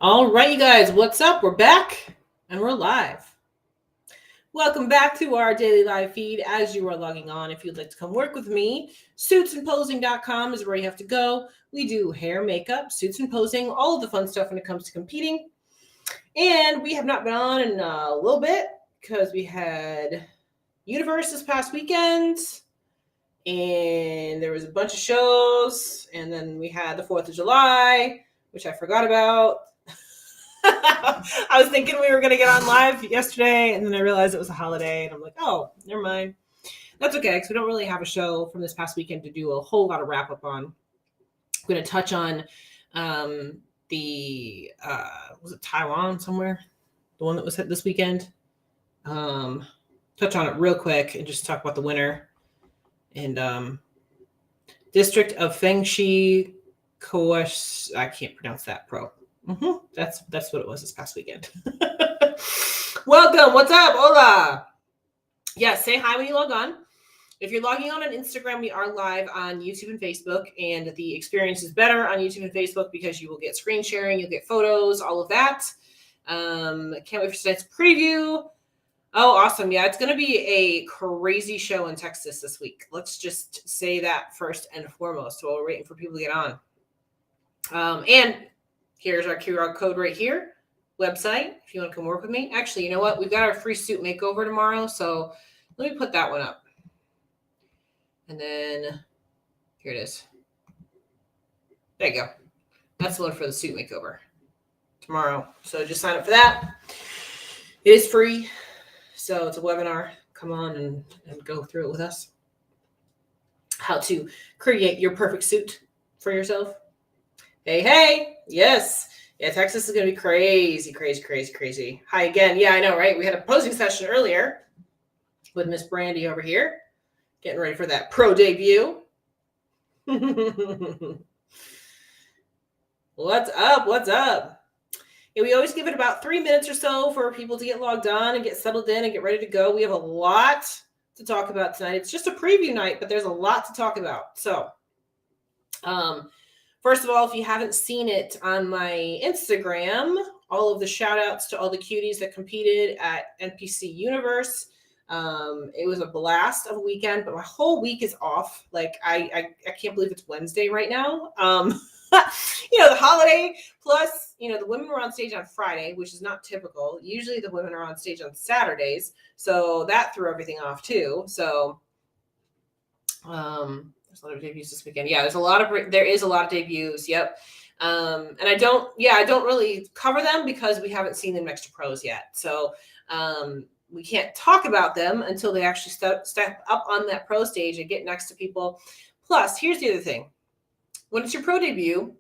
All right, you guys, what's up? We're back and we're live. Welcome back to our daily live feed as you are logging on. If you'd like to come work with me, suitsandposing.com is where you have to go. We do hair, makeup, suits and posing, all of the fun stuff when it comes to competing. And we have not been on in a little bit because we had Universe this past weekend and there was a bunch of shows. And then we had the 4th of July, which I forgot about. I was thinking we were going to get on live yesterday, and then I realized it was a holiday, and I'm like, oh, never mind. That's okay, because we don't really have a show from this past weekend to do a whole lot of wrap-up on. I'm going to touch on was it Taiwan somewhere? The one that was hit this weekend? Touch on it real quick and just talk about the winner. And District of Fengshi Koash, I can't pronounce that pro. That's what it was this past weekend. Welcome. What's up? Hola. Yeah, say hi when you log on. If you're logging on Instagram, we are live on YouTube and Facebook, and the experience is better on YouTube and Facebook because you will get screen sharing, you'll get photos, all of that. Can't wait for tonight's preview. Oh, awesome. Yeah, it's going to be a crazy show in Texas this week. Let's just say that first and foremost while we're waiting for people to get on. And here's our QR code right here. Website, if you want to come work with me. Actually, you know what? We've got our free suit makeover tomorrow, so let me put that one up. And then here it is. There you go. That's the one for the suit makeover tomorrow. So just sign up for that. It is free. So it's a webinar. Come on and go through it with us. How to create your perfect suit for yourself. Hey. Yes. Yeah, Texas is going to be crazy. Hi again. Yeah, I know, right? We had a posing session earlier with Miss Brandy over here. Getting ready for that pro debut. What's up? Yeah, we always give it about 3 minutes or so for people to get logged on and get settled in and get ready to go. We have a lot to talk about tonight. It's just a preview night, but there's a lot to talk about. So, first of all, if you haven't seen it on my Instagram, all of the shout outs to all the cuties that competed at NPC Universe. It was a blast of a weekend, but my whole week is off. Like I can't believe it's Wednesday right now. The holiday plus, the women were on stage on Friday, which is not typical. Usually the women are on stage on Saturdays. So that threw everything off too. So, there's a lot of debuts this weekend. Yeah, there is a lot of debuts. Yep. And I don't really cover them because we haven't seen them next to pros yet. So, we can't talk about them until they actually step up on that pro stage and get next to people. Plus, here's the other thing. When it's your pro debut,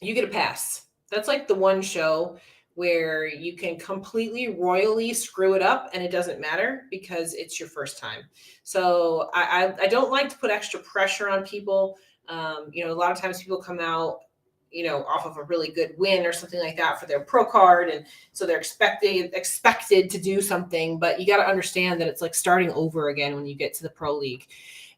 you get a pass. That's like the one show where you can completely royally screw it up and it doesn't matter because it's your first time. So I don't like to put extra pressure on people. A lot of times people come out, off of a really good win or something like that for their pro card. And so they're expected to do something, but you got to understand that it's like starting over again when you get to the pro league.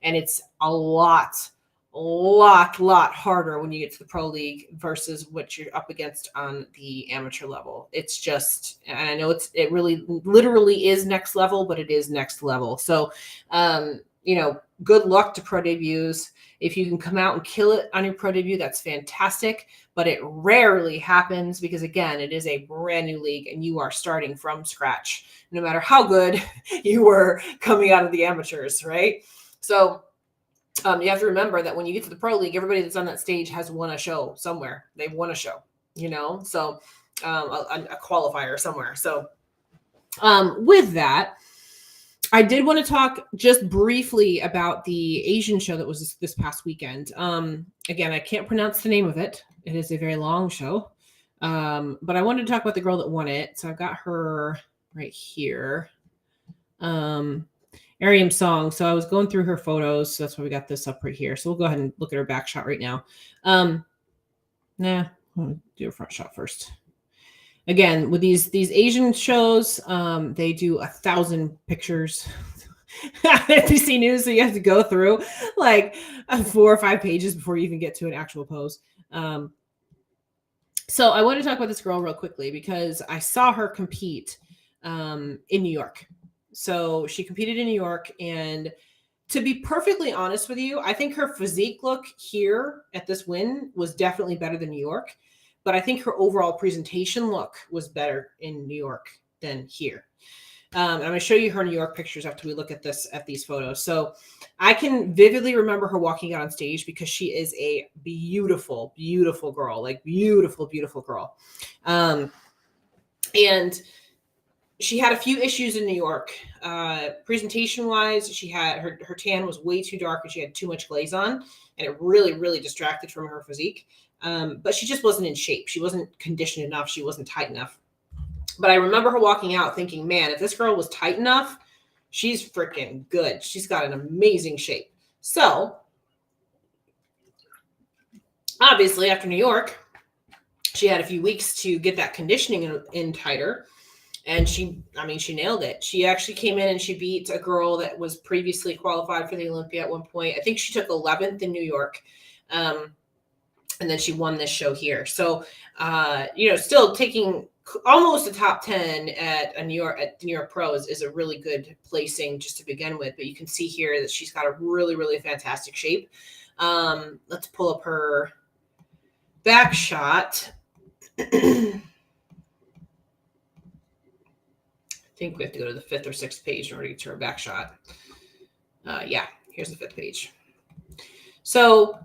And it's a lot harder when you get to the pro league versus what you're up against on the amateur level. It's just, and I know it really literally is next level, but it is next level. So, good luck to pro debuts. If you can come out and kill it on your pro debut, that's fantastic, but it rarely happens because again, it is a brand new league and you are starting from scratch, no matter how good you were coming out of the amateurs, right? So, you have to remember that when you get to the pro league, everybody that's on that stage has won a show somewhere. They've won a show, so a qualifier somewhere. So with that, I did want to talk just briefly about the Asian show that was this past weekend. Again, I can't pronounce the name of it. It is a very long show. But I wanted to talk about the girl that won it. So I've got her right here. Ariam Song. So I was going through her photos. So that's why we got this up right here. So we'll go ahead and look at her back shot right now. We'll do a front shot first. Again, with these Asian shows, they do 1,000 pictures. NBC News, so you have to go through like 4 or 5 pages before you even get to an actual pose. So I want to talk about this girl real quickly because I saw her compete in New York. So she competed in New York, and to be perfectly honest with you, I think her physique look here at this win was definitely better than New York, but I think her overall presentation look was better in New York than here. I'm going to show you her New York pictures after we look at these photos. So I can vividly remember her walking out on stage because she is a beautiful, beautiful girl, like beautiful, beautiful girl. And she had a few issues in New York. Presentation wise, she had her tan was way too dark and she had too much glaze on, and it really, really distracted from her physique. But she just wasn't in shape. She wasn't conditioned enough. She wasn't tight enough. But I remember her walking out thinking, man, if this girl was tight enough, she's freaking good. She's got an amazing shape. So obviously after New York, she had a few weeks to get that conditioning in tighter. And she nailed it. She actually came in and she beat a girl that was previously qualified for the Olympia at one point. I think she took 11th in New York. And then she won this show here. So, still taking almost a top 10 at New York Pro is a really good placing just to begin with. But you can see here that she's got a really, really fantastic shape. Let's pull up her back shot. I think we have to go to the 5th or 6th page in order to get to her back shot. Here's the 5th page. So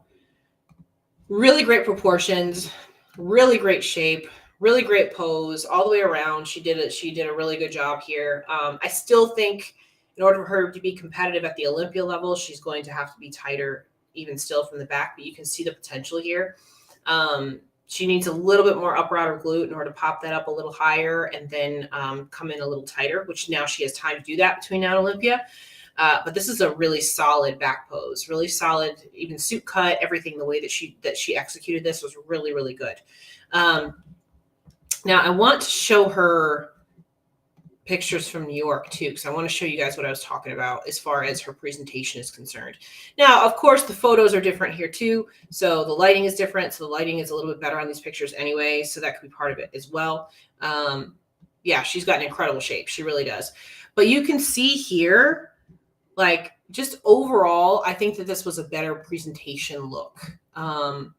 really great proportions, really great shape, really great pose all the way around. She did a really good job here. I still think in order for her to be competitive at the Olympia level, she's going to have to be tighter even still from the back, but you can see the potential here. She needs a little bit more upper outer glute in order to pop that up a little higher and then come in a little tighter, which now she has time to do that between now and Olympia. But this is a really solid back pose, really solid, even suit cut, everything. The way that she executed this was really, really good. Now I want to show her pictures from New York too, because I want to show you guys what I was talking about as far as her presentation is concerned. Now, of course, the photos are different here too. So the lighting is different. So the lighting is a little bit better on these pictures anyway. So that could be part of it as well. She's got an incredible shape. She really does. But you can see here, like just overall, I think that this was a better presentation look. Like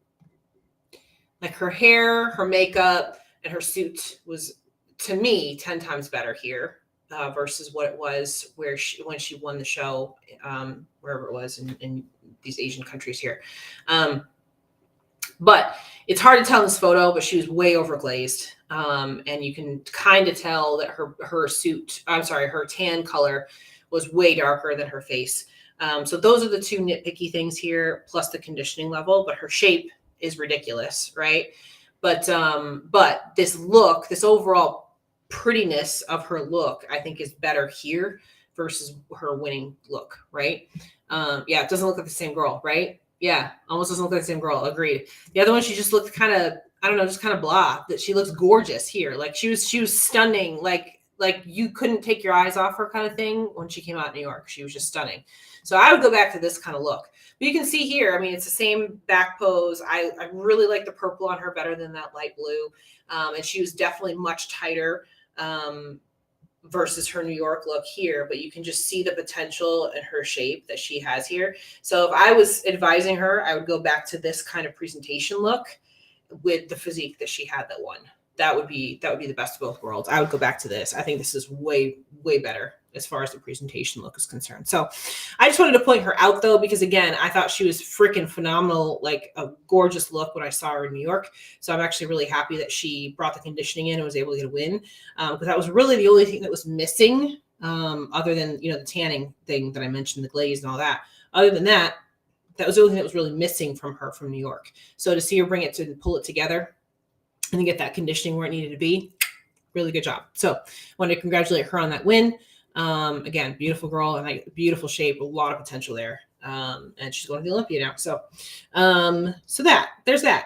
her hair, her makeup, and her suit was, to me, 10 times better here versus what it was when she won the show, wherever it was in these Asian countries here. But it's hard to tell in this photo, but she was way overglazed. And you can kind of tell that her tan color was way darker than her face. So those are the two nitpicky things here, plus the conditioning level, but her shape is ridiculous, right? But this look, this overall prettiness of her look, I think is better here versus her winning look, right? It doesn't look like the same girl, right? Yeah, almost doesn't look like the same girl. Agreed. The other one, she just looked kind of, I don't know, just kind of blah. That she looks gorgeous here. Like she was stunning. Like you couldn't take your eyes off her kind of thing when she came out in New York. She was just stunning. So I would go back to this kind of look. But you can see here, I mean, it's the same back pose. I really like the purple on her better than that light blue. And she was definitely much tighter versus her New York look here, but you can just see the potential in her shape that she has here. So if I was advising her, I would go back to this kind of presentation look with the physique that she had that won. That would be the best of both worlds. I would go back to this. I think this is way, way better as far as the presentation look is concerned. So I just wanted to point her out though, because again, I thought she was freaking phenomenal, like a gorgeous look when I saw her in New York. So I'm actually really happy that she brought the conditioning in and was able to get a win. Because that was really the only thing that was missing, other than, the tanning thing that I mentioned, the glaze and all that. Other than that, that was the only thing that was really missing from her from New York. So to see her bring it to pull it together and then get that conditioning where it needed to be, really good job. So I wanted to congratulate her on that win. Again, beautiful girl and beautiful shape, a lot of potential there. And she's going to the Olympia now. So, there's that.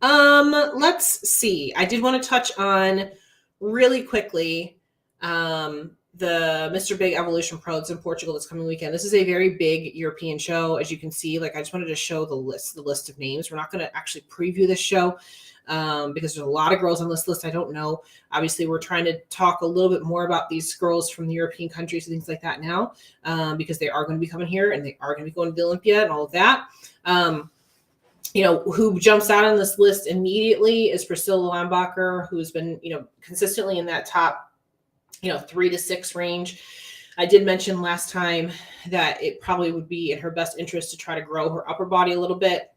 Let's see. I did want to touch on really quickly, the Mr. Big Evolution Pro that's in Portugal this coming weekend. This is a very big European show. As you can see, I just wanted to show the list of names. We're not going to actually preview this show. because there's a lot of girls on this list I don't know. Obviously, we're trying to talk a little bit more about these girls from the European countries and things like that now, because they are going to be coming here and they are going to be going to the Olympia and all of that. Who jumps out on this list immediately is Priscilla Lambacher, who's been, consistently in that top, 3 to 6 range. I did mention last time that it probably would be in her best interest to try to grow her upper body a little bit,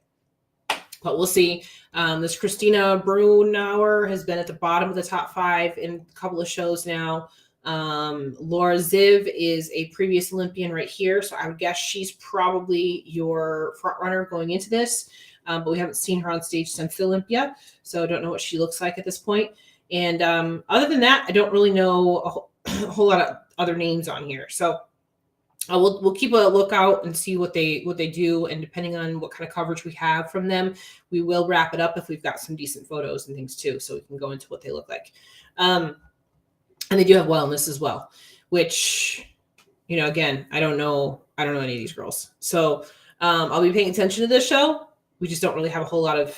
but we'll see. This Christina Brunauer has been at the bottom of the top 5 in a couple of shows now. Laura Ziv is a previous Olympian right here, so I would guess she's probably your front runner going into this. But we haven't seen her on stage since the Olympia, so I don't know what she looks like at this point. And other than that, I don't really know a whole lot of other names on here. So we'll keep a lookout and see what they do. And depending on what kind of coverage we have from them, we will wrap it up if we've got some decent photos and things too, so we can go into what they look like. And they do have wellness as well, which, again, I don't know any of these girls. So I'll be paying attention to this show. We just don't really have a whole lot of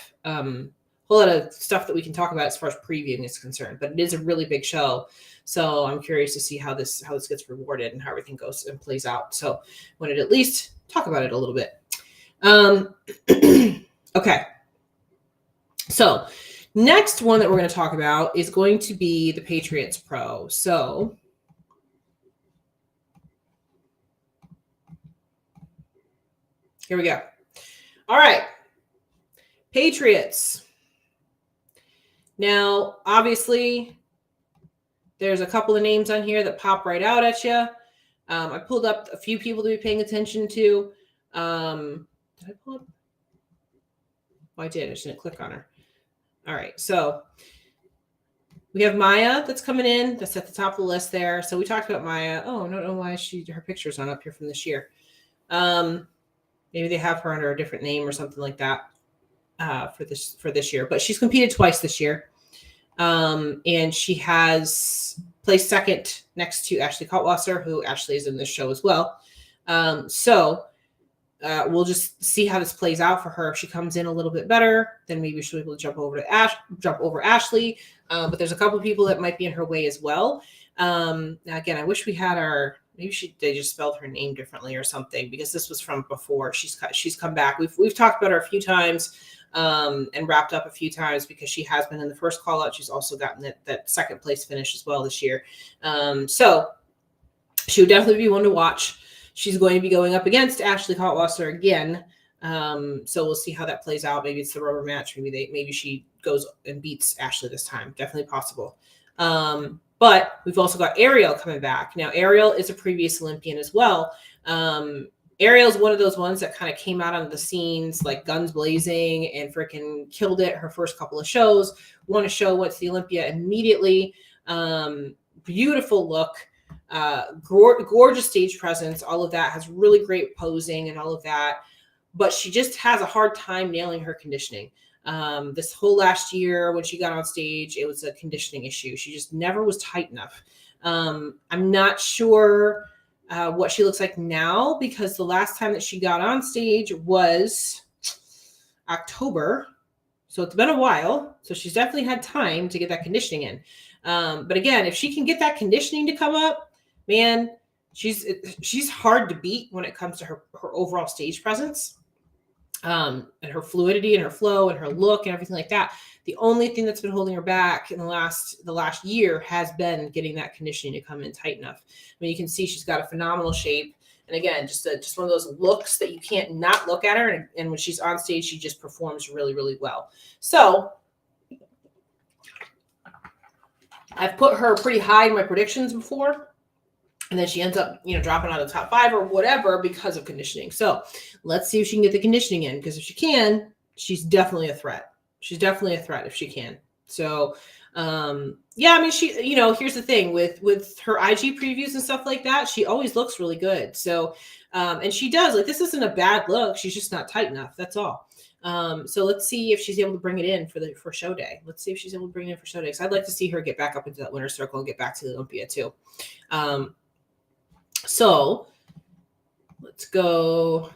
stuff that we can talk about as far as previewing is concerned, but it is a really big show. So I'm curious to see how this gets rewarded and how everything goes and plays out. So wanted to at least talk about it a little bit. Okay. So next one that we're going to talk about is going to be the Patriots Pro. So here we go. All right. Patriots. Now, obviously, there's a couple of names on here that pop right out at you. I pulled up a few people to be paying attention to. Did I pull up? Oh, I did. I just didn't click on her. All right. So we have Maya that's coming in. That's at the top of the list there. So we talked about Maya. Oh, I don't know why her picture's not up here from this year. Maybe they have her under a different name or something like that. For this year, but she's competed twice this year, and she has placed second next to Ashley Kaltwasser, who Ashley is in this show as well. So we'll just see how this plays out for her. If she comes in a little bit better, then maybe she'll be able to jump over Ashley. But there's a couple of people that might be in her way as well. Now again, I wish we had they just spelled her name differently or something, because this was from before. She's come back. We've talked about her a few times. And wrapped up a few times because she has been in the first call out. She's also gotten that second place finish as well this year. So she would definitely be one to watch. She's going to be going up against Ashley Kaltwasser again. So we'll see how that plays out. Maybe it's the rubber match. Maybe she goes and beats Ashley this time. Definitely possible. But we've also got Ariel coming back. Now, Ariel is a previous Olympian as well. Ariel's one of those ones that kind of came out on the scenes like guns blazing and freaking killed it her first couple of shows. Won a show, went to the Olympia immediately. Beautiful look, gorgeous stage presence. All of that, has really great posing and all of that. But she just has a hard time nailing her conditioning. This whole last year when she got on stage, it was a conditioning issue. She just never was tight enough. I'm not sure what she looks like now, because the last time that she got on stage was October. So it's been a while. So she's definitely had time to get that conditioning in. But again, if she can get that conditioning to come up, man, she's hard to beat when it comes to her overall stage presence, and her fluidity and her flow and her look and everything like that. The only thing that's been holding her back in the last year has been getting that conditioning to come in tight enough. I mean, you can see she's got a phenomenal shape. And again, just one of those looks that you can't not look at her. And when she's on stage, she just performs really, really well. So I've put her pretty high in my predictions before. And then she ends up, dropping out of the top 5 or whatever because of conditioning. So let's see if she can get the conditioning in, because if she can, she's definitely a threat. She's definitely a threat if she can. So, yeah, I mean, she, here's the thing with her IG previews and stuff like that, she always looks really good. So, and she does, like, this isn't a bad look. She's just not tight enough. That's all. So let's see if she's able to bring it in for show day. Let's see if she's able to bring it in for show day. Because I'd like to see her get back up into that winner's circle and get back to the Olympia too. So let's go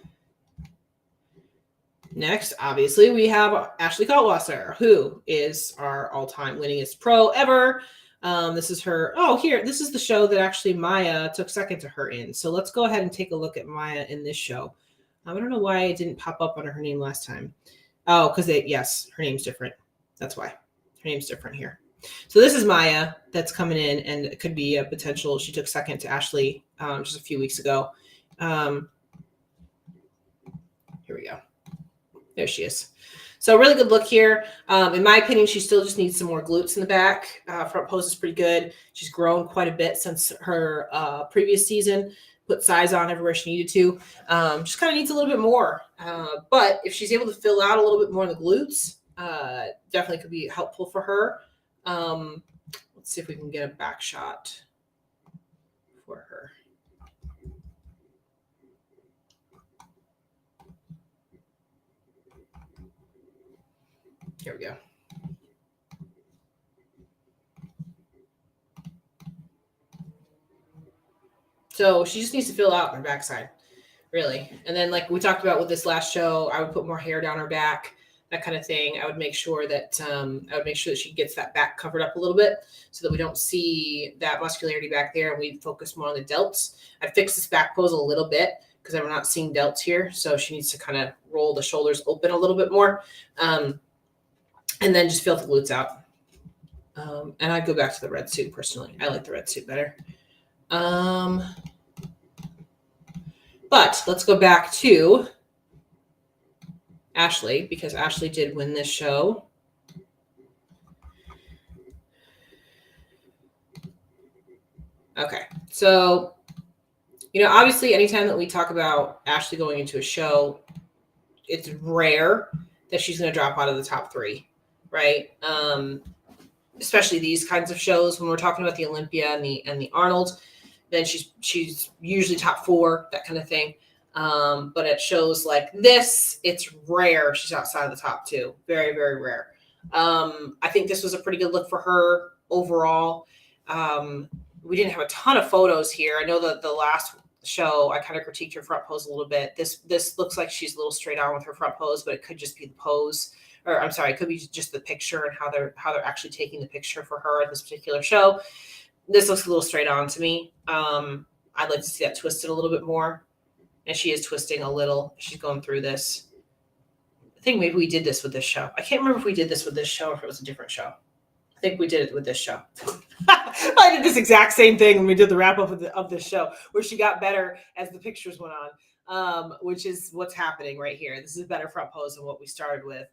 Next, obviously, we have Ashley Kaltwasser, who is our all-time winningest pro ever. This is her. Oh, here, this is the show that actually Maya took second to her in. So let's go ahead and take a look at Maya in this show. I don't know why it didn't pop up under her name last time. Oh, because yes, her name's different. That's why. Her name's different here. So this is Maya that's coming in, and it could be a potential. She took second to Ashley just a few weeks ago. Here we go. There she is. So really good look here. In my opinion, she still just needs some more glutes in the back. Front pose is pretty good. She's grown quite a bit since her previous season. Put size on everywhere she needed to. Just kind of needs a little bit more. But if she's able to fill out a little bit more in the glutes, definitely could be helpful for her. Let's see if we can get a back shot for her. Here we go. So she just needs to fill out her backside, really. And then, like we talked about with this last show, I would put more hair down her back, that kind of thing. I would make sure that she gets that back covered up a little bit so that we don't see that muscularity back there, and we focus more on the delts. I fixed this back pose a little bit because I'm not seeing delts here, so she needs to kind of roll the shoulders open a little bit more, and then just fill the glutes out. And I'd go back to the red suit personally. I like the red suit better. But let's go back to Ashley, because Ashley did win this show. Okay, so, obviously anytime that we talk about Ashley going into a show, it's rare that she's going to drop out of the top three, right? Especially these kinds of shows. When we're talking about the Olympia and the Arnold, then she's usually top four, that kind of thing. But at shows like this, it's rare she's outside of the top two. Very, very rare. I think this was a pretty good look for her overall. We didn't have a ton of photos here. I know that the last show, I kind of critiqued her front pose a little bit. This looks like she's a little straight on with her front pose, but it could just be the pose. Or I'm sorry, it could be just the picture and how they're actually taking the picture for her at this particular show. This looks a little straight on to me. I'd like to see that twisted a little bit more. And she is twisting a little. She's going through this. I think maybe we did this with this show. I can't remember if we did this with this show or if it was a different show. I think we did it with this show. I did this exact same thing when we did the wrap up of this show, where she got better as the pictures went on, which is what's happening right here. This is a better front pose than what we started with.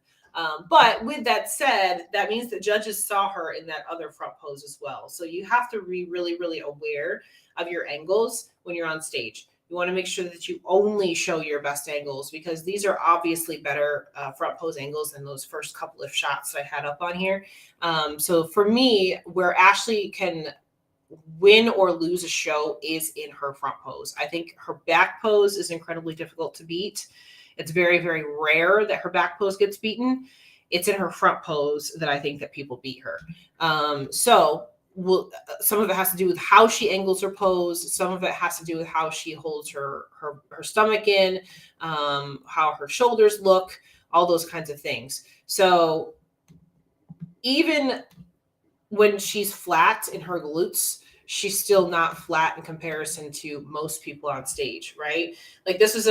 But with that said, that means that judges saw her in that other front pose as well. So you have to be really, really aware of your angles when you're on stage. You want to make sure that you only show your best angles, because these are obviously better front pose angles than those first couple of shots that I had up on here. So for me, where Ashley can win or lose a show is in her front pose. I think her back pose is incredibly difficult to beat. It's very, very rare that her back pose gets beaten. It's in her front pose that I think that people beat her. Some of it has to do with how she angles her pose. Some of it has to do with how she holds her stomach in, how her shoulders look, all those kinds of things. So even when she's flat in her glutes, she's still not flat in comparison to most people on stage, right? Like this was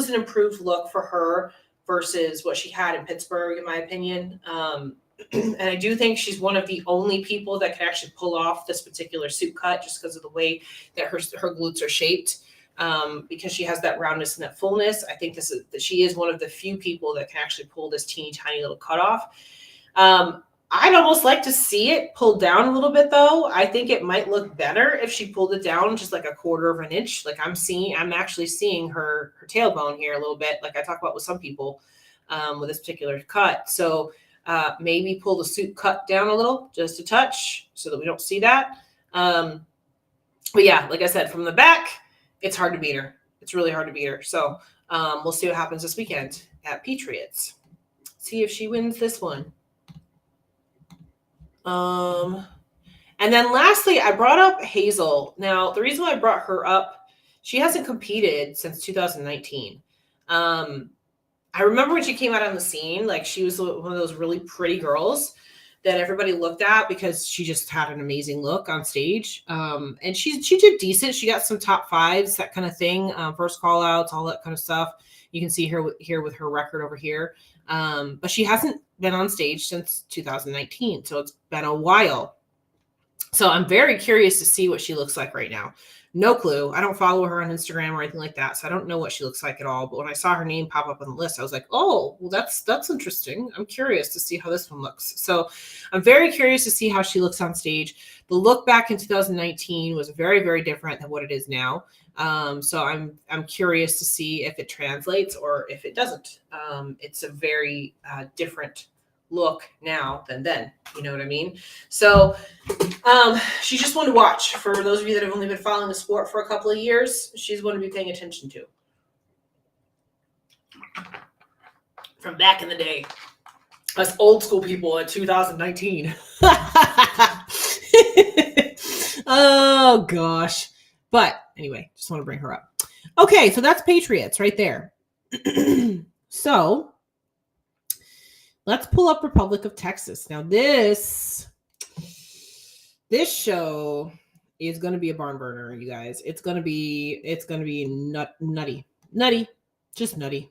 an improved look for her versus what she had in Pittsburgh, in my opinion. And I do think she's one of the only people that can actually pull off this particular suit cut, just because of the way that her glutes are shaped. Because she has that roundness and that fullness. I think she is one of the few people that can actually pull this teeny tiny little cut off. I'd almost like to see it pulled down a little bit, though. I think it might look better if she pulled it down just like a quarter of an inch. Like I'm actually seeing her tailbone here a little bit, like I talk about with some people with this particular cut. So maybe pull the suit cut down a little, just a touch, so that we don't see that. But yeah, like I said, from the back, it's hard to beat her. It's really hard to beat her. So we'll see what happens this weekend at Patriots. See if she wins this one. And then lastly, I brought up Hazel. Now, the reason why I brought her up, she hasn't competed since 2019. I remember when she came out on the scene, like she was one of those really pretty girls that everybody looked at because she just had an amazing look on stage. And she did decent. She got some top fives, that kind of thing. First call outs, all that kind of stuff. You can see her here with her record over here. But she hasn't been on stage since 2019. So it's been a while. So I'm very curious to see what she looks like right now. No clue. I don't follow her on Instagram or anything like that, so I don't know what she looks like at all. But when I saw her name pop up on the list, I was like, "Oh, well, that's interesting. I'm curious to see how this one looks." So I'm very curious to see how she looks on stage. The look back in 2019 was very, very different than what it is now. So I'm curious to see if it translates or if it doesn't. It's a very different look now than then. You know what I mean? So she's just one to watch. For those of you that have only been following the sport for a couple of years, she's one to be paying attention to. From back in the day. Us old school people in 2019. Oh, gosh. But anyway, just want to bring her up. Okay, so that's Patriots right there. So let's pull up Republic of Texas. Now this show is going to be a barn burner, you guys. It's going to be nutty, just nutty.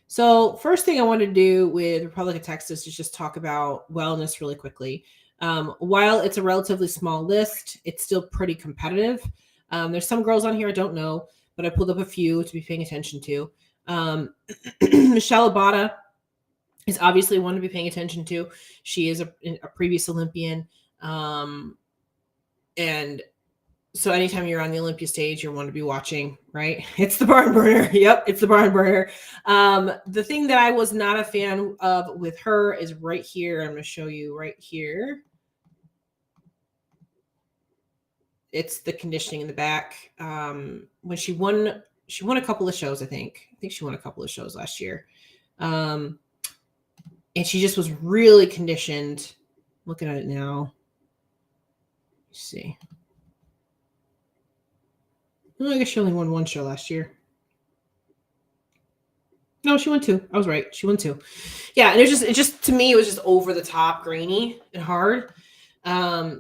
So first thing I want to do with Republic of Texas is just talk about wellness really quickly. While it's a relatively small list, it's still pretty competitive. There's some girls on here I don't know, but I pulled up a few to be paying attention to. Michelle Abada is obviously one to be paying attention to. She is a previous Olympian. And so anytime you're on the Olympia stage, you're one to be watching, right? It's the barn burner. Yep, it's the barn burner. The thing that I was not a fan of with her is right here. I'm going to show you right here. It's the conditioning in the back. When she won a couple of shows, I think she won a couple of shows last year. And she just was really conditioned. Looking at it now. Let's see. Oh, I guess she only won one show last year. No, she won two. I was right. She won two. Yeah, and it just to me, it was just over the top, grainy and hard.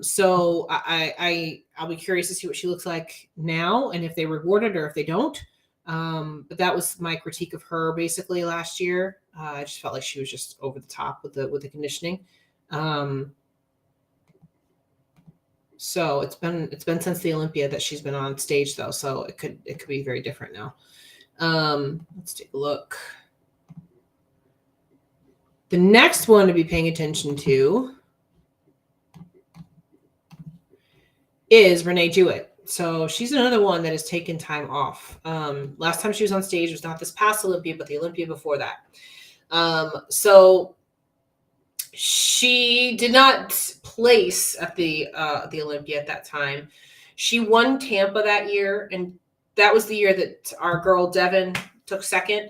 So I'll be curious to see what she looks like now and if they reward it or if they don't. But that was my critique of her basically last year. I just felt like she was just over the top with the conditioning. So it's been since the Olympia that she's been on stage though. So it could be very different now. Let's take a look. The next one to be paying attention to is Renee Jewett. So she's another one that has taken time off. Last time she was on stage was not this past Olympia, but the Olympia before that. So she did not place at the Olympia at that time. She won Tampa that year, and that was the year that our girl Devin took second.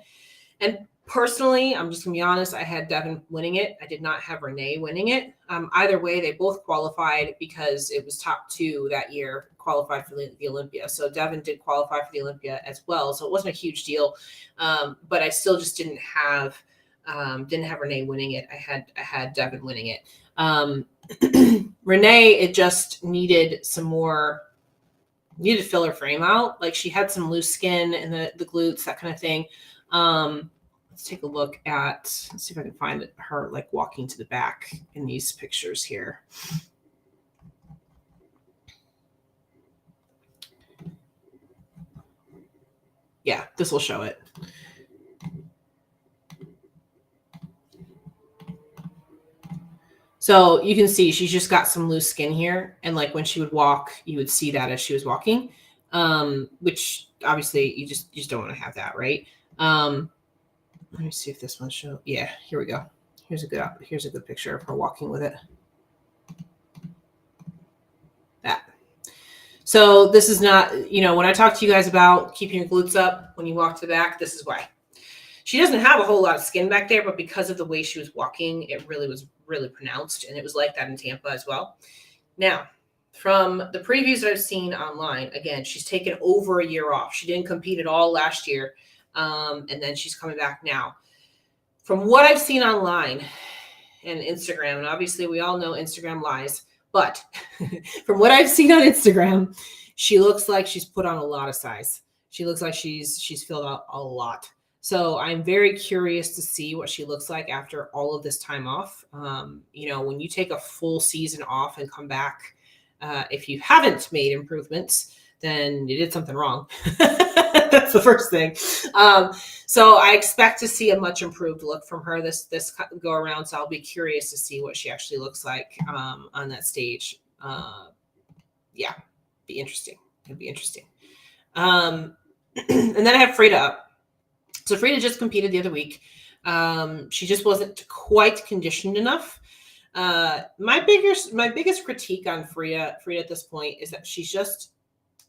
And personally, I'm just gonna be honest, I had Devin winning it. I did not have Renee winning it. Either way, they both qualified because it was top two that year, qualified for the Olympia. So Devin did qualify for the Olympia as well. So it wasn't a huge deal. But I still just didn't have Renee winning it. I had Devin winning it. Renee, it just needed to fill her frame out. Like she had some loose skin in the glutes, that kind of thing. Let's take a look at, let's see if I can find her like walking to the back in these pictures here. Yeah, this will show it. So you can see she's just got some loose skin here. And like when she would walk, you would see that as she was walking, which obviously you just don't want to have that, right? Let me see if this one shows. Yeah, here we go. Here's a good picture of her walking with it. That. So this is not, when I talk to you guys about keeping your glutes up when you walk to the back, this is why. She doesn't have a whole lot of skin back there, but because of the way she was walking, it really was really pronounced. And it was like that in Tampa as well. Now, from the previews that I've seen online, again, she's taken over a year off. She didn't compete at all last year. And then she's coming back now. From what I've seen online and Instagram, and obviously we all know Instagram lies, but from what I've seen on Instagram, she looks like she's put on a lot of size. She looks like she's filled out a lot. So I'm very curious to see what she looks like after all of this time off. When you take a full season off and come back, if you haven't made improvements, then you did something wrong. That's the first thing. So I expect to see a much improved look from her this go around. So I'll be curious to see what she actually looks like on that stage. Be interesting. It'd be interesting. And then I have Frida up. So Frida just competed the other week. She just wasn't quite conditioned enough. My biggest critique on Frida at this point is that she just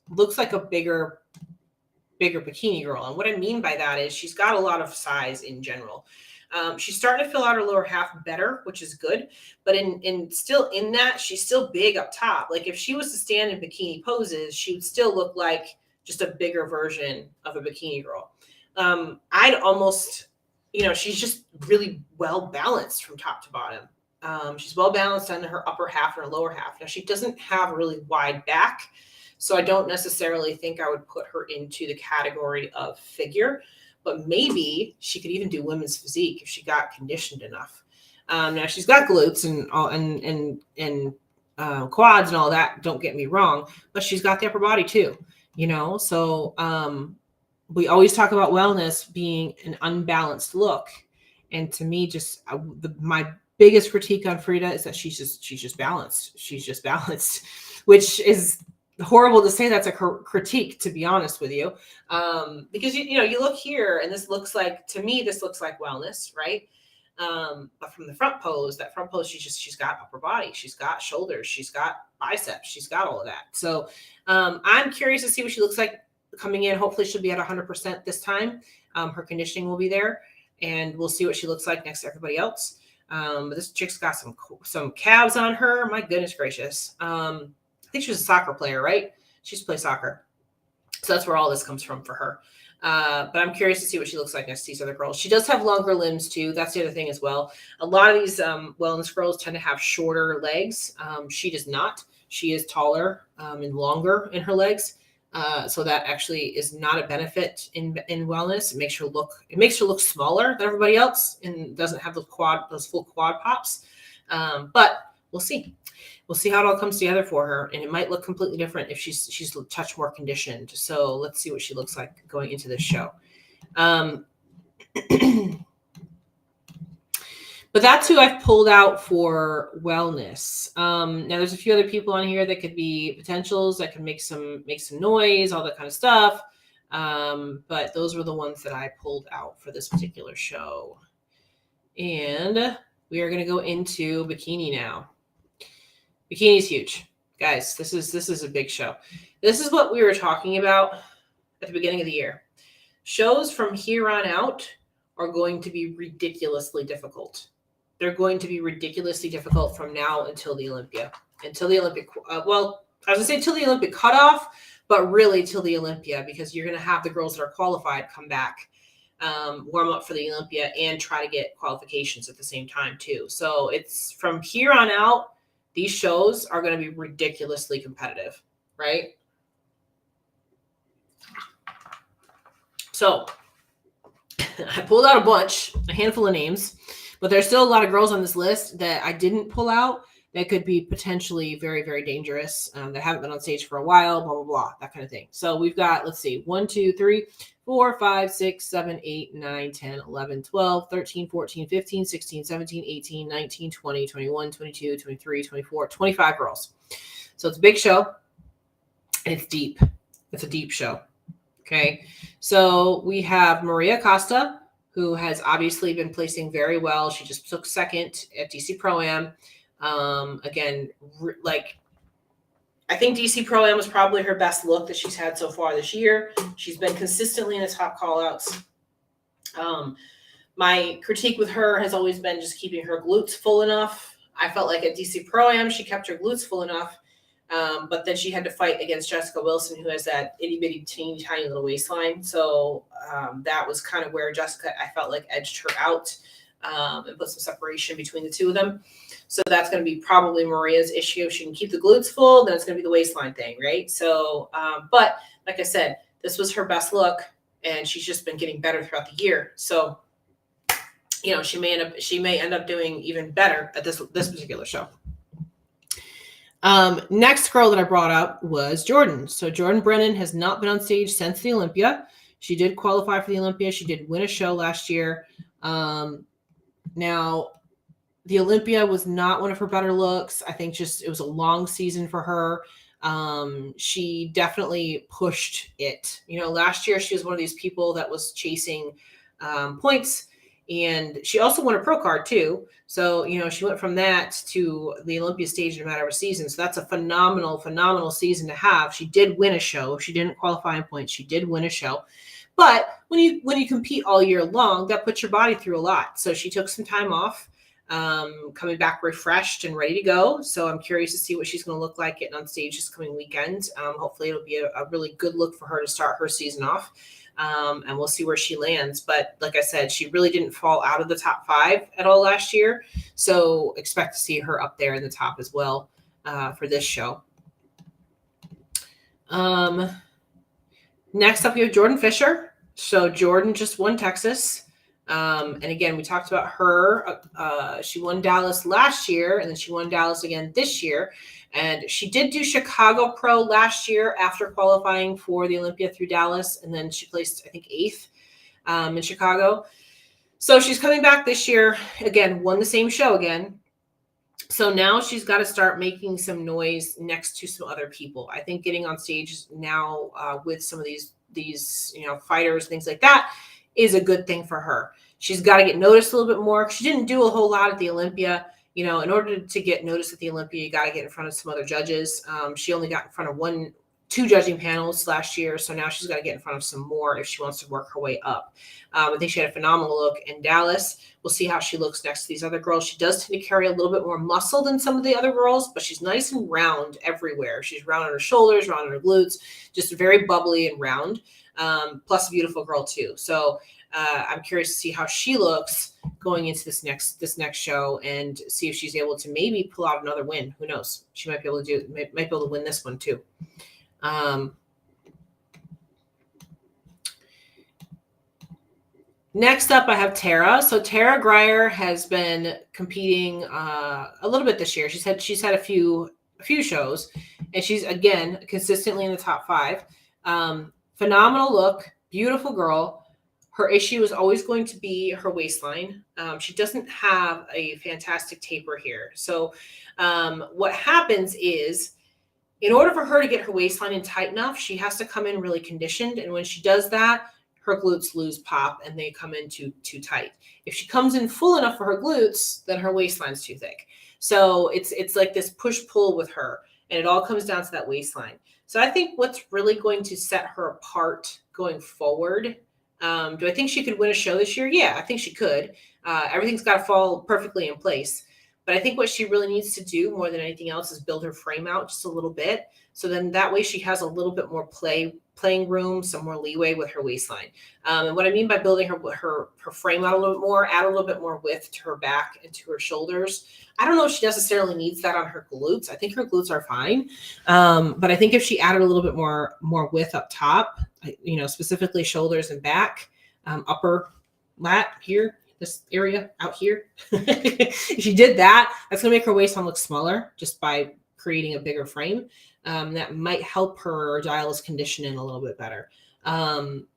looks like a bigger bikini girl. And what I mean by that is she's got a lot of size in general. She's starting to fill out her lower half better, which is good. But in that, she's still big up top. Like if she was to stand in bikini poses, she would still look like just a bigger version of a bikini girl. I'd almost, she's just really well balanced from top to bottom. She's well balanced on her upper half and her lower half. Now she doesn't have a really wide back, so I don't necessarily think I would put her into the category of figure, but maybe she could even do women's physique if she got conditioned enough. Now she's got glutes and quads and all that. Don't get me wrong, but she's got the upper body too. So we always talk about wellness being an unbalanced look, and to me, my biggest critique on Frida is that she's just balanced. She's just balanced, which is horrible to say. That's a critique, to be honest with you, because you look here and this looks like, to me, this looks like wellness, right? But from the front pose, she's got upper body, she's got shoulders, she's got biceps, she's got all of that. So I'm curious to see what she looks like coming in. Hopefully she'll be at 100% this time. Her conditioning will be there, and we'll see what she looks like next to everybody else. But this chick's got some calves on her. My goodness gracious. I think she was a soccer player, right? She used to play soccer. So that's where all this comes from for her. But I'm curious to see what she looks like next to these other girls. She does have longer limbs too. That's the other thing as well. A lot of these wellness girls tend to have shorter legs. She does not. She is taller and longer in her legs. So that actually is not a benefit in wellness. It makes her look smaller than everybody else and doesn't have those full quad pops. But we'll see. We'll see how it all comes together for her, and it might look completely different if she's a touch more conditioned. So let's see what she looks like going into this show. But that's who I've pulled out for wellness. Now there's a few other people on here that could be potentials that can make some noise, all that kind of stuff. But those were the ones that I pulled out for this particular show. And we are going to go into Bikini now. Bikini is huge, guys. This is a big show. This is what we were talking about at the beginning of the year. Shows from here on out are going to be ridiculously difficult. They're going to be ridiculously difficult from now until the Olympia, until the Olympic. I was gonna say till the Olympic cutoff, but really till the Olympia, because you're gonna have the girls that are qualified come back, warm up for the Olympia, and try to get qualifications at the same time too. So it's from here on out. These shows are going to be ridiculously competitive, right? So I pulled out a handful of names, but there's still a lot of girls on this list that I didn't pull out that could be potentially very, very dangerous, that haven't been on stage for a while, blah, blah, blah, that kind of thing. So we've got, let's see, 1, 2, 3, 4, 5, 6, 7, 8, 9, 10, 11, 12, 13, 14, 15, 16, 17, 18, 19, 20, 21, 22, 23, 24, 25 girls. So it's a big show, and it's deep. It's a deep show. Okay. So we have Maria Costa, who has obviously been placing very well. She just took second at DC Pro-Am. Again, I think DC Pro-Am was probably her best look that she's had so far this year. She's been consistently in the top call-outs. My critique with her has always been just keeping her glutes full enough. I felt like at DC Pro-Am, she kept her glutes full enough, But then she had to fight against Jessica Wilson, who has that itty bitty teeny tiny little waistline. So that was kind of where Jessica, I felt like, edged her out and put some separation between the two of them. So that's going to be probably Maria's issue. If she can keep the glutes full, then it's going to be the waistline thing, right? So, but like I said, this was her best look, and she's just been getting better throughout the year. So, you know, she may end up doing even better at this particular show. Next girl that I brought up was Jordan. So Jordan Brennan has not been on stage since the Olympia. She did qualify for the Olympia. She did win a show last year. Now, the Olympia was not one of her better looks. I think just it was a long season for her. She definitely pushed it. You know, last year she was one of these people that was chasing points, and she also won a pro card too. So, you know, she went from that to the Olympia stage in a matter of a season. So that's a phenomenal, phenomenal season to have. She did win a show. She didn't qualify in points. She did win a show. But when you compete all year long, that puts your body through a lot. So she took some time off, coming back refreshed and ready to go. So I'm curious to see what she's going to look like getting on stage this coming weekend. Hopefully it'll be a really good look for her to start her season off. And we'll see where she lands. But like I said, she really didn't fall out of the top 5 at all last year. So expect to see her up there in the top as well for this show. Next up, we have Jordan Fisher. So Jordan just won Texas. And again, we talked about her. She won Dallas last year, and then she won Dallas again this year. And she did do Chicago Pro last year after qualifying for the Olympia through Dallas. And then she placed, I think, 8th in Chicago. So she's coming back this year. Again, won the same show again. So now she's got to start making some noise next to some other people. I think getting on stage now with some of these fighters, things like that, is a good thing for her. She's got to get noticed a little bit more. She didn't do a whole lot at the Olympia. You know, in order to get noticed at the Olympia, you got to get in front of some other judges. She only got in front of 2 judging panels last year. So now she's got to get in front of some more if she wants to work her way up. I think she had a phenomenal look in Dallas. We'll see how she looks next to these other girls. She does tend to carry a little bit more muscle than some of the other girls, but she's nice and round everywhere. She's round on her shoulders, round on her glutes, just very bubbly and round. Plus a beautiful girl too. So I'm curious to see how she looks going into this next show and see if she's able to maybe pull out another win. Who knows? She might be able to win this one too. Next up, I have Tara. So Tara Grier has been competing a little bit this year. She's had a few shows, and she's again consistently in the top 5. Phenomenal look, beautiful girl. Her issue is always going to be her waistline. She doesn't have a fantastic taper here. So what happens is, in order for her to get her waistline in tight enough, she has to come in really conditioned. And when she does that, her glutes lose pop and they come in too tight. If she comes in full enough for her glutes, then her waistline's too thick. So it's like this push-pull with her, and it all comes down to that waistline. So I think what's really going to set her apart going forward, do I think she could win a show this year? Yeah, I think she could. Everything's got to fall perfectly in place. But I think what she really needs to do more than anything else is build her frame out just a little bit. So then that way she has a little bit more playing room, some more leeway with her waistline. And what I mean by building her frame out a little bit more, add a little bit more width to her back and to her shoulders. I don't know if she necessarily needs that on her glutes. I think her glutes are fine. But I think if she added a little bit more width up top, specifically shoulders and back, upper lat here, this area out here. If she did that, that's going to make her waistline look smaller just by creating a bigger frame. That might help her dial his condition in a little bit better.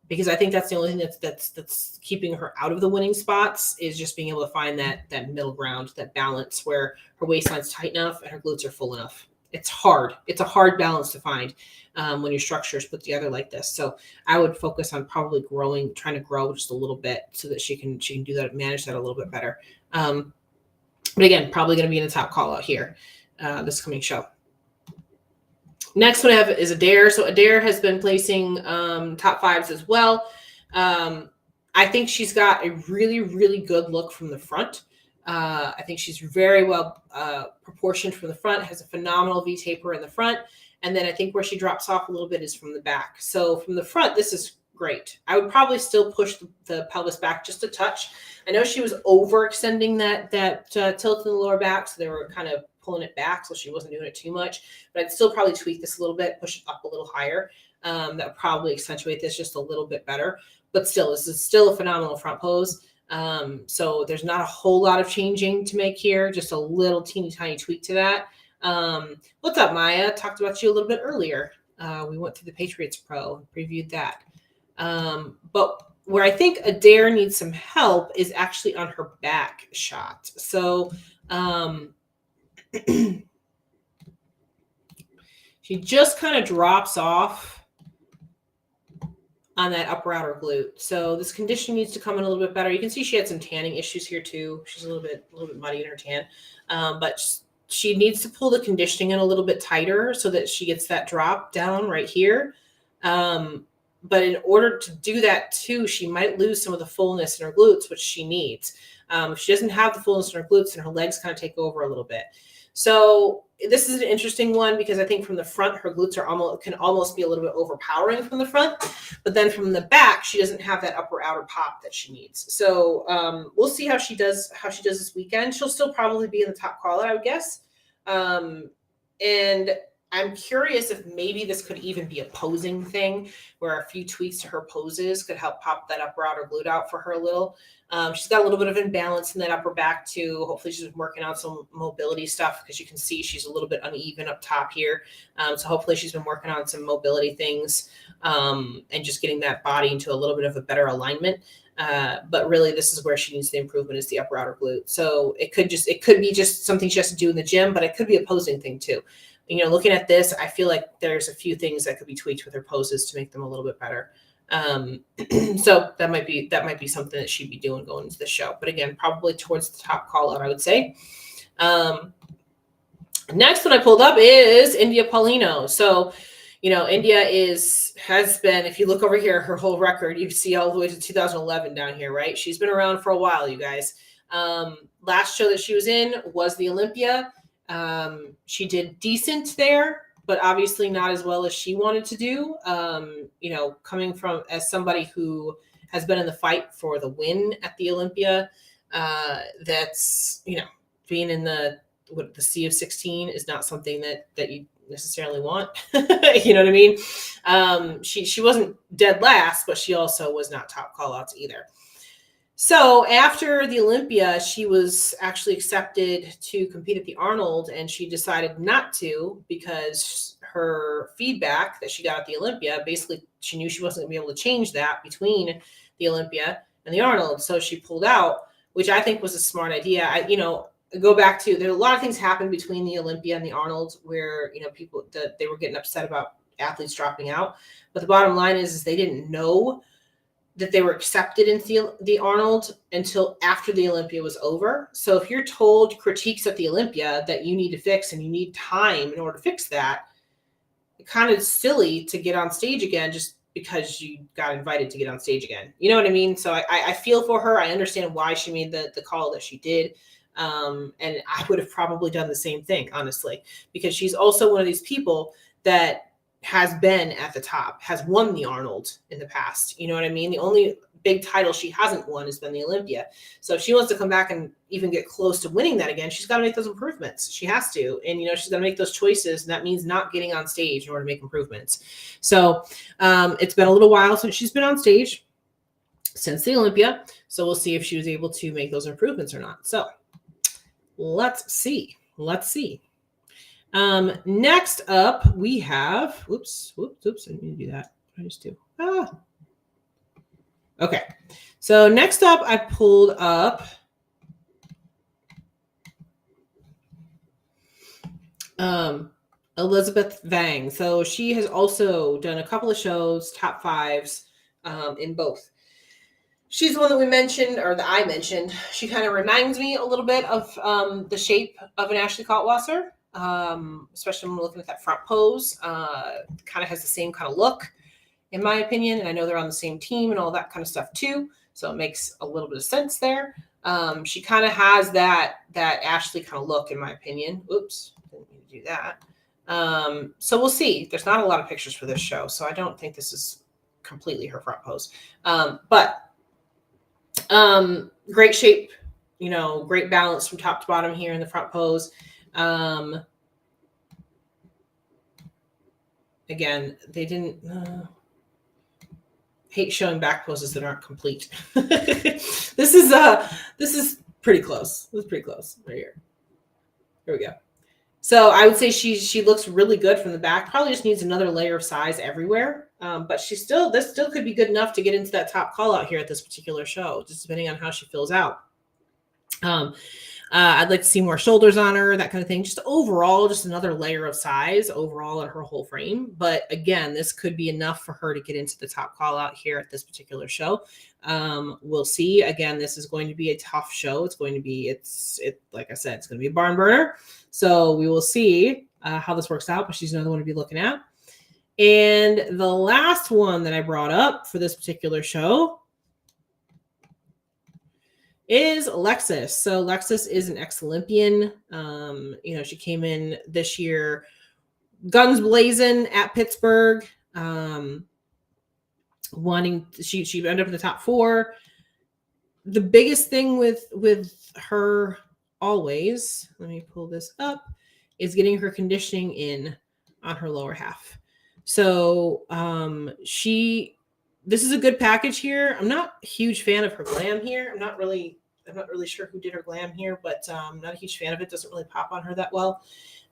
Because I think that's the only thing that's keeping her out of the winning spots is just being able to find that middle ground, that balance where her waistline's tight enough and her glutes are full enough. It's hard. It's a hard balance to find when your structure is put together like this. So I would focus on probably trying to grow just a little bit so that she can do that, manage that a little bit better. But again, probably going to be in the top call out here this coming show. Next one I have is Adair. So Adair has been placing top 5s as well. I think she's got a really, really good look from the front. I think she's very well proportioned from the front, has a phenomenal V taper in the front. And then I think where she drops off a little bit is from the back. So from the front, this is great. I would probably still push the pelvis back just a touch. I know she was overextending that tilt in the lower back, so they were kind of pulling it back, so she wasn't doing it too much. But I'd still probably tweak this a little bit, push it up a little higher. That would probably accentuate this just a little bit better. But still, this is still a phenomenal front pose. So there's not a whole lot of changing to make here, just a little teeny tiny tweak to that. What's up, Maya? Talked about you a little bit earlier. We went through the Patriots Pro and previewed that. But where I think Adair needs some help is actually on her back shot. So she just kind of drops off on that upper outer glute. So this condition needs to come in a little bit better. You can see she had some tanning issues here too. She's a little bit muddy in her tan. But she needs to pull the conditioning in a little bit tighter so that she gets that drop down right here. But in order to do that too, she might lose some of the fullness in her glutes, which she needs. If she doesn't have the fullness in her glutes, and her legs kind of take over a little bit. So this is an interesting one because I think from the front, her glutes can almost be a little bit overpowering from the front, but then from the back, she doesn't have that upper outer pop that she needs. So we'll see how she does this weekend. She'll still probably be in the top call out, I would guess. And I'm curious if maybe this could even be a posing thing where a few tweaks to her poses could help pop that upper outer glute out for her a little. She's got a little bit of imbalance in that upper back too. Hopefully she's been working on some mobility stuff because you can see she's a little bit uneven up top here. So hopefully she's been working on some mobility things and just getting that body into a little bit of a better alignment. But really this is where she needs the improvement is the upper outer glute. So it could be just something she has to do in the gym, but it could be a posing thing too. You know, looking at this, I feel like there's a few things that could be tweaked with her poses to make them a little bit better. So that might be something that she'd be doing going into the show. But again, probably towards the top call out, I would say. Next one I pulled up is India Paulino. So, you know, India has been, if you look over here, her whole record, you see all the way to 2011 down here, right? She's been around for a while, you guys. Last show that she was in was the Olympia. She did decent there, but obviously not as well as she wanted to do. You know, coming from as somebody who has been in the fight for the win at the Olympia, that's, you know, being in the sea of 16 is not something that you necessarily want. You know what I mean? She wasn't dead last, but she also was not top call outs either. So after the Olympia, she was actually accepted to compete at the Arnold, and she decided not to because her feedback that she got at the Olympia, basically she knew she wasn't going to be able to change that between the Olympia and the Arnold. So she pulled out, which I think was a smart idea. Go back to, there are a lot of things happened between the Olympia and the Arnold where, you know, people that they were getting upset about athletes dropping out. But the bottom line is they didn't know that they were accepted in the Arnold until after the Olympia was over. So if you're told critiques at the Olympia that you need to fix and you need time in order to fix that, it's kind of silly to get on stage again just because you got invited to get on stage again. You know what I mean? So I feel for her. I understand why she made the call that she did. And I would have probably done the same thing, honestly, because she's also one of these people that has been at the top, has won the Arnold in the past. You know what I mean? The only big title she hasn't won has been the Olympia. So if she wants to come back and even get close to winning that again, she's got to make those improvements. She has to. And, you know, she's got to make those choices. And that means not getting on stage in order to make improvements. So it's been a little while since she's been on stage since the Olympia. So we'll see if she was able to make those improvements or not. So let's see. Next up, we have, oops, I didn't mean to do that. I just do. Okay. So next up, I pulled up Elizabeth Vang. So she has also done a couple of shows, top fives, in both. She's the one that we mentioned, or that I mentioned. She kind of reminds me a little bit of the shape of an Ashley Kaltwasser. Especially when we're looking at that front pose, kind of has the same kind of look, in my opinion. And I know they're on the same team and all that kind of stuff too. So it makes a little bit of sense there. She kind of has that Ashley kind of look, in my opinion. Oops, didn't mean to do that. So we'll see. There's not a lot of pictures for this show, so I don't think this is completely her front pose. But great shape, great balance from top to bottom here in the front pose. Again, they didn't hate showing back poses that aren't complete. This is pretty close. This is pretty close right here. Here we go. So I would say she looks really good from the back. Probably just needs another layer of size everywhere. But this still could be good enough to get into that top call out here at this particular show, just depending on how she fills out. I'd like to see more shoulders on her, that kind of thing. Just overall, just another layer of size overall in her whole frame. But again, this could be enough for her to get into the top call out here at this particular show. We'll see. Again, this is going to be a tough show. It's going to be, like I said, it's going to be a barn burner. So we will see how this works out, but she's another one to be looking at. And the last one that I brought up for this particular show is Alexis. So Alexis is an ex-Olympian. She came in this year guns blazing at Pittsburgh. She ended up in the top 4. The biggest thing with her always, let me pull this up, is getting her conditioning in on her lower half. So this is a good package here. I'm not a huge fan of her glam here. I'm not really sure who did her glam here, but I'm not a huge fan of it. Doesn't really pop on her that well.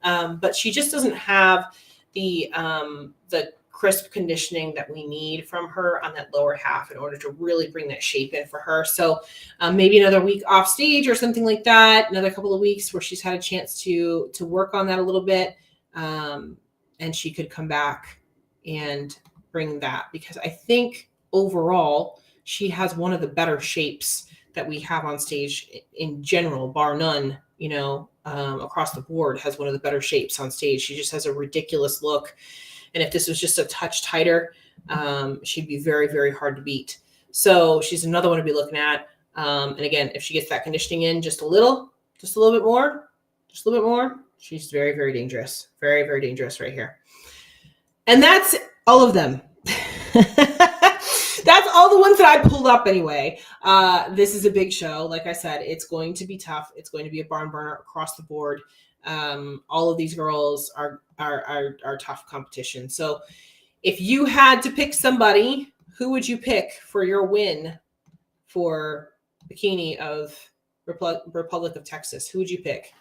But she just doesn't have the crisp conditioning that we need from her on that lower half in order to really bring that shape in for her. So maybe another week off stage or something like that, another couple of weeks where she's had a chance to work on that a little bit. And she could come back and bring that, because I think overall she has one of the better shapes that we have on stage in general, bar none, across the board, has one of the better shapes on stage. She just has a ridiculous look. And if this was just a touch tighter, she'd be very, very hard to beat. So she's another one to be looking at. And again, if she gets that conditioning in just a little bit more, she's very, very dangerous. Very, very dangerous right here. And that's all of them. That's all the ones that I pulled up anyway. This is a big show. Like I said, it's going to be tough. It's going to be a barn burner across the board. All of these girls are tough competition. So if you had to pick somebody, who would you pick for your win for Bikini of Republic of Texas? Who would you pick?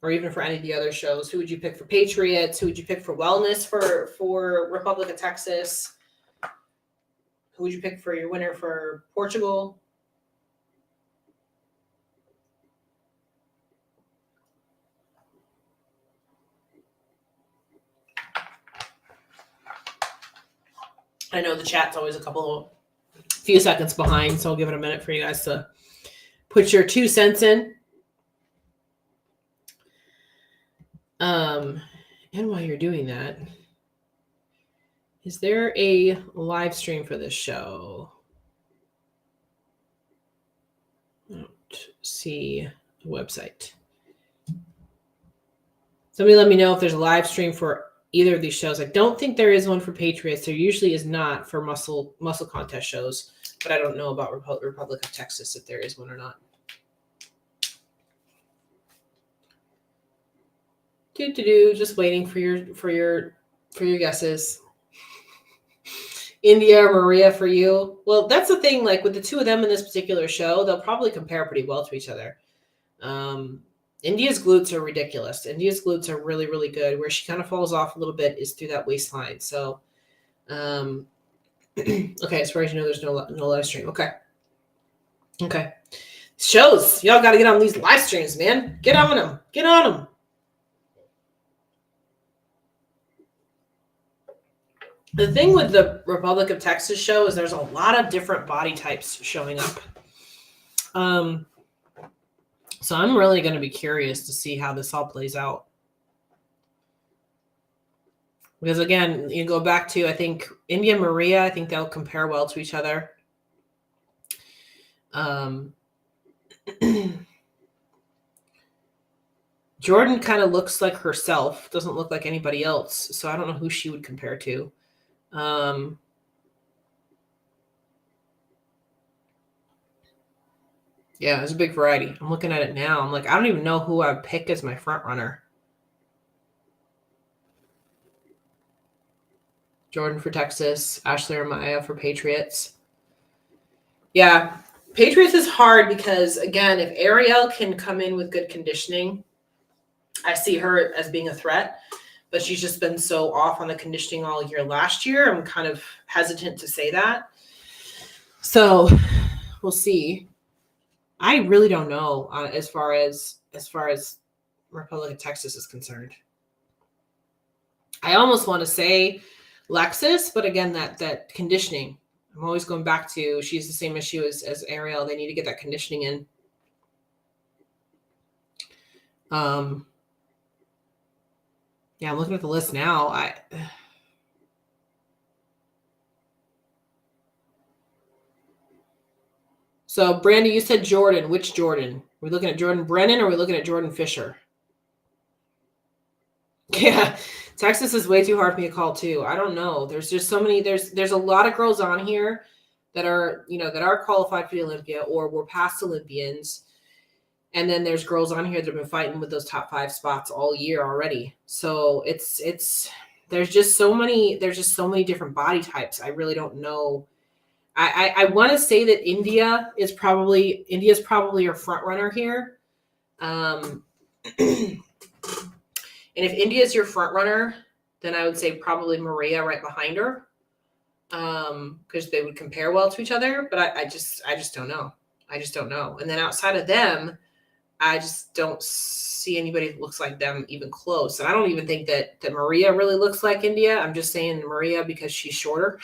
Or even for any of the other shows, who would you pick for Patriots? Who would you pick for Wellness for Republic of Texas? Who would you pick for your winner for Portugal? I know the chat's always a few seconds behind, so I'll give it a minute for you guys to put your 2 cents in. And while you're doing that, is there a live stream for this show? I don't see the website. Somebody let me know if there's a live stream for either of these shows. I don't think there is one for Patriots. There usually is not for muscle contest shows, but I don't know about Republic of Texas if there is one or not. Just waiting for your guesses. India or Maria for you. Well, that's the thing. Like with the two of them in this particular show, they'll probably compare pretty well to each other. India's glutes are ridiculous. India's glutes are really, really good. Where she kind of falls off a little bit is through that waistline. So, okay, as far as you know, there's no live stream. Okay. Shows. Y'all got to get on these live streams, man. Get on them. The thing with the Republic of Texas show is there's a lot of different body types showing up. So I'm really going to be curious to see how this all plays out. Because again, you go back to, I think, India and Maria, I think they'll compare well to each other. Um, Jordan kind of looks like herself, doesn't look like anybody else. So I don't know who she would compare to. Yeah, there's a big variety. I'm looking at it now. I'm like, I don't even know who I'd pick as my front runner. Jordan for Texas, Ashley or Maya for Patriots. Yeah, Patriots is hard because, again, if Ariel can come in with good conditioning, I see her as being a threat, but she's just been so off on the conditioning all year last year. I'm kind of hesitant to say that. So we'll see. I really don't know as far as Republic of Texas is concerned. I almost want to say Lexus, but again, that conditioning. I'm always going back to she's the same issue as Ariel. They need to get that conditioning in. Yeah, I'm looking at the list now. So Brandy, you said Jordan. Which Jordan? Are we looking at Jordan Brennan or are we looking at Jordan Fisher? Yeah, Texas is way too hard for me to call too. I don't know. There's just so many. There's a lot of girls on here that are that are qualified for the Olympia or were past Olympians, and then there's girls on here that have been fighting with those top 5 spots all year already. So it's there's just so many different body types. I really don't know. I want to say that India's probably your front runner here. And if India is your front runner, then I would say probably Maria right behind her, because they would compare well to each other. But I just don't know. I just don't know. And then outside of them, I just don't see anybody that looks like them even close. And I don't even think that Maria really looks like India. I'm just saying Maria because she's shorter.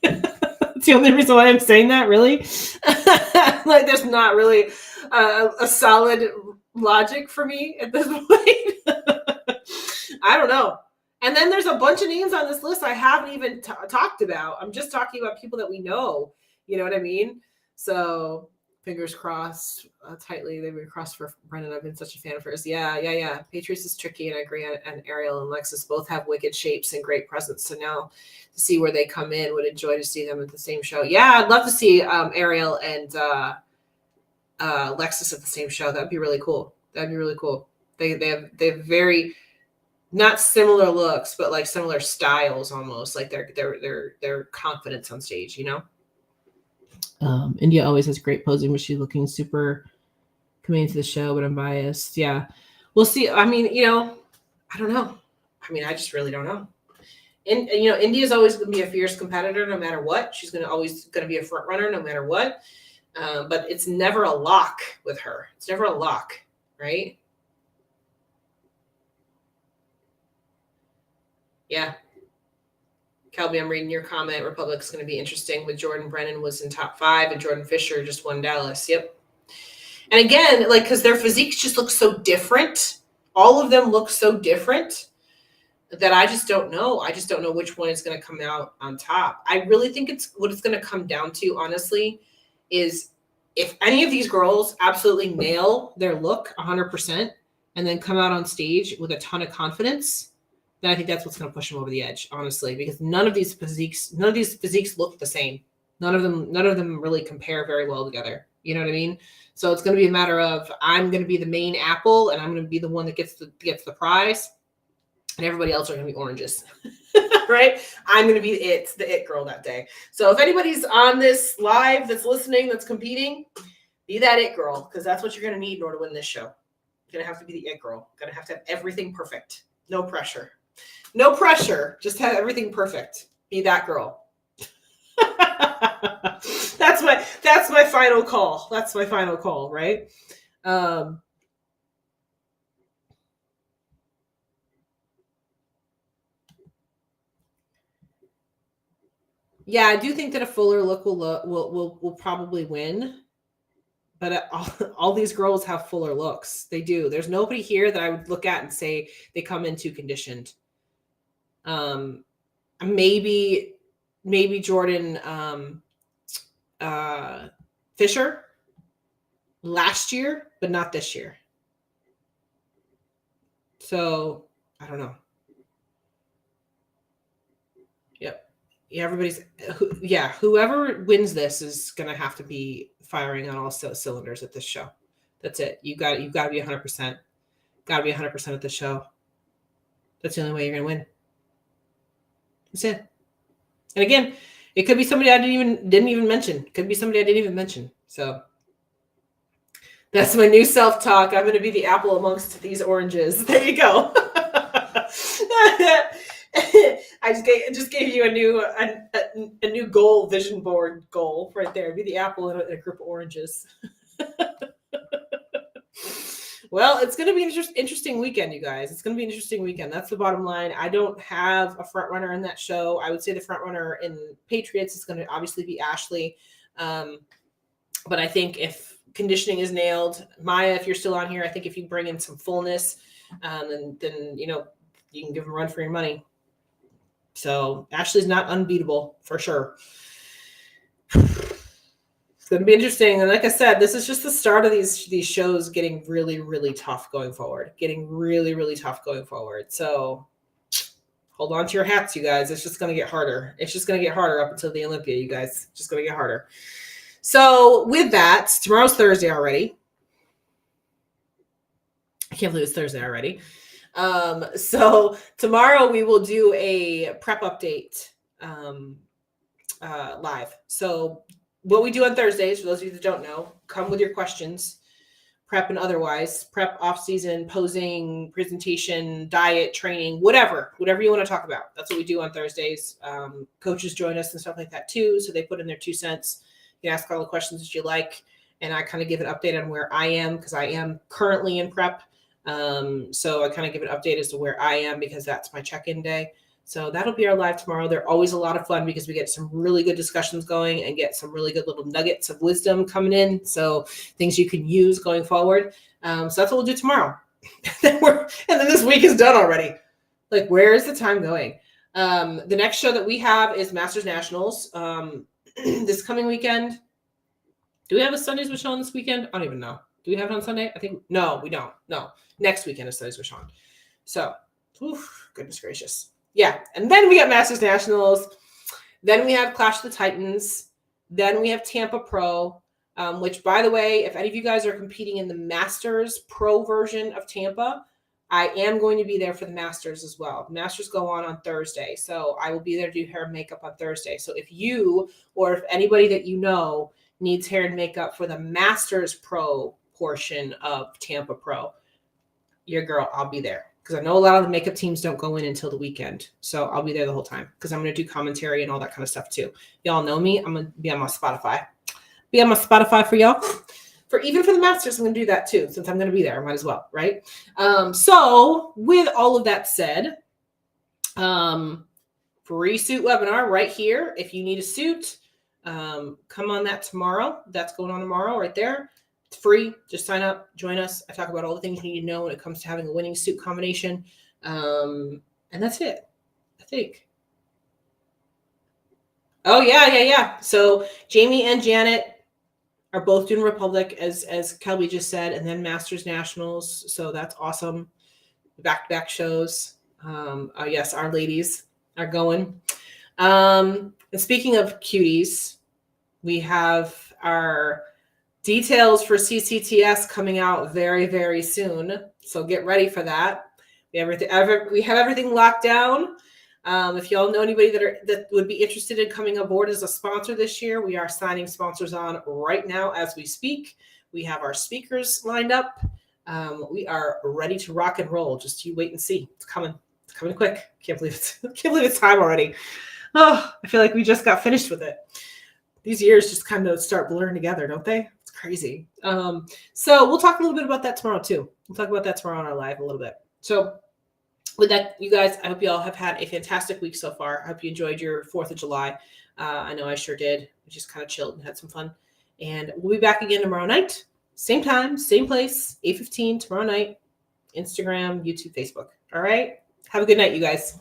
That's the only reason why I'm saying that, really. Like, there's not really a solid logic for me at this point. I don't know. And then there's a bunch of names on this list I haven't even talked about. I'm just talking about people that we know. You know what I mean? So fingers crossed tightly. They've been crossed for Brendan. I've been such a fan of hers. Yeah. Patriots is tricky, and I agree. And Ariel and Lexus both have wicked shapes and great presence. So now to see where they come in, would enjoy to see them at the same show. Yeah, I'd love to see Ariel and Lexus at the same show. That'd be really cool. They have very not similar looks, but like similar styles almost. Like their confidence on stage, India always has great posing, but she's looking super committed to the show, but I'm biased. Yeah. We'll see. I mean, I don't know. I mean, I just really don't know. And India's always going to be a fierce competitor no matter what. She's always going to be a front runner no matter what. But it's never a lock with her. It's never a lock, right? Yeah. Kelby, I'm reading your comment. Republic's going to be interesting with Jordan Brennan was in top 5 and Jordan Fisher just won Dallas. Yep. And again, like, because their physiques just look so different. All of them look so different that I just don't know. I just don't know which one is going to come out on top. I really think what it's going to come down to, honestly, is if any of these girls absolutely nail their look 100% and then come out on stage with a ton of confidence, then I think that's what's going to push them over the edge, honestly, because none of these physiques look the same. None of them really compare very well together. You know what I mean? So it's going to be a matter of I'm going to be the main apple and I'm going to be the one that gets the prize, and everybody else are going to be oranges. Right? I'm going to be the it girl that day. So if anybody's on this live that's listening, that's competing, be that it girl, because that's what you're going to need in order to win this show. You're going to have to be the it girl. Going to have everything perfect. No pressure. No pressure. Just have everything perfect. Be that girl. That's my final call. That's my final call, right? Yeah, I do think that a fuller look will probably win. But all these girls have fuller looks. They do. There's nobody here that I would look at and say they come in too conditioned. Maybe Jordan Fisher, last year, but not this year. So I don't know. Yep. Yeah, whoever wins this is going to have to be firing on all cylinders at this show. That's it. You've got to be 100%. Got to be 100% at the show. That's the only way you're going to win. That's it. And again, it could be somebody I didn't even mention. It could be somebody I didn't even mention. So that's my new self-talk. I'm going to be the apple amongst these oranges. There you go. I just gave you a new goal, vision board goal right there. Be the apple in a group of oranges. Well, it's going to be an interesting weekend, you guys. It's going to be an interesting weekend. That's the bottom line. I don't have a front runner in that show. I would say the front runner in Patriots is going to obviously be Ashley. But I think if conditioning is nailed, Maya, if you're still on here, I think if you bring in some fullness, then you can give them a run for your money. So Ashley's not unbeatable for sure. It's going to be interesting. And like I said, this is just the start of these shows getting really, really tough going forward. So hold on to your hats, you guys. It's just going to get harder. It's just going to get harder up until the Olympia, you guys. It's just going to get harder. So with that, tomorrow's Thursday already. I can't believe it's Thursday already. So tomorrow we will do a prep update live. So what we do on Thursdays, for those of you that don't know, come with your questions, prep and otherwise, prep, off-season, posing, presentation, diet, training, whatever you want to talk about. That's what we do on Thursdays. Coaches join us and stuff like that too. So they put in their 2 cents. You can ask all the questions that you like. And I kind of give an update on where I am because I am currently in prep. So I kind of give an update as to where I am because that's my check-in day. So that'll be our live tomorrow. They're always a lot of fun because we get some really good discussions going and get some really good little nuggets of wisdom coming in. So things you can use going forward. So that's what we'll do tomorrow. And then this week is done already. Like, where is the time going? The next show that we have is Masters Nationals. This coming weekend. Do we have a Sundays with Sean this weekend? I don't even know. Do we have it on Sunday? No, we don't. No. Next weekend is Sundays with Sean. So, goodness gracious. Yeah, and then we got Masters Nationals. Then we have Clash of the Titans. Then we have Tampa Pro, which, by the way, if any of you guys are competing in the Masters Pro version of Tampa, I am going to be there for the Masters as well. The Masters go on Thursday, so I will be there to do hair and makeup on Thursday. So if you or if anybody that you know needs hair and makeup for the Masters Pro portion of Tampa Pro, your girl, I'll be there. Because I know a lot of the makeup teams don't go in until the weekend. So I'll be there the whole time because I'm going to do commentary and all that kind of stuff too. Y'all know me. I'm going to be on my Spotify. Be on my Spotify for y'all. Even for the Masters, I'm going to do that too. Since I'm going to be there, I might as well, right? So with all of that said, free suit webinar right here. If you need a suit, come on that tomorrow. That's going on tomorrow right there. It's free. Just sign up, join us. I talk about all the things you need to know when it comes to having a winning suit combination. And that's it, I think. Oh, yeah. So Jamie and Janet are both doing Republic, as Kelby just said, and then Masters Nationals. So that's awesome. Back-to-back shows. Yes, our ladies are going. And speaking of cuties, we have our details for CCTS coming out very, very soon. So get ready for that. We have everything locked down. If y'all know anybody that would be interested in coming aboard as a sponsor this year, we are signing sponsors on right now as we speak. We have our speakers lined up. We are ready to rock and roll. Just you wait and see. It's coming. It's coming quick. Can't believe it's time already. Oh, I feel like we just got finished with it. These years just kind of start blurring together, don't they? It's crazy. So we'll talk a little bit about that tomorrow too. We'll talk about that tomorrow on our live a little bit. So with that, you guys, I hope you all have had a fantastic week so far. I hope you enjoyed your 4th of July. I know I sure did. We just kind of chilled and had some fun. And we'll be back again tomorrow night. Same time, same place, 8:15 tomorrow night. Instagram, YouTube, Facebook. All right? Have a good night, you guys.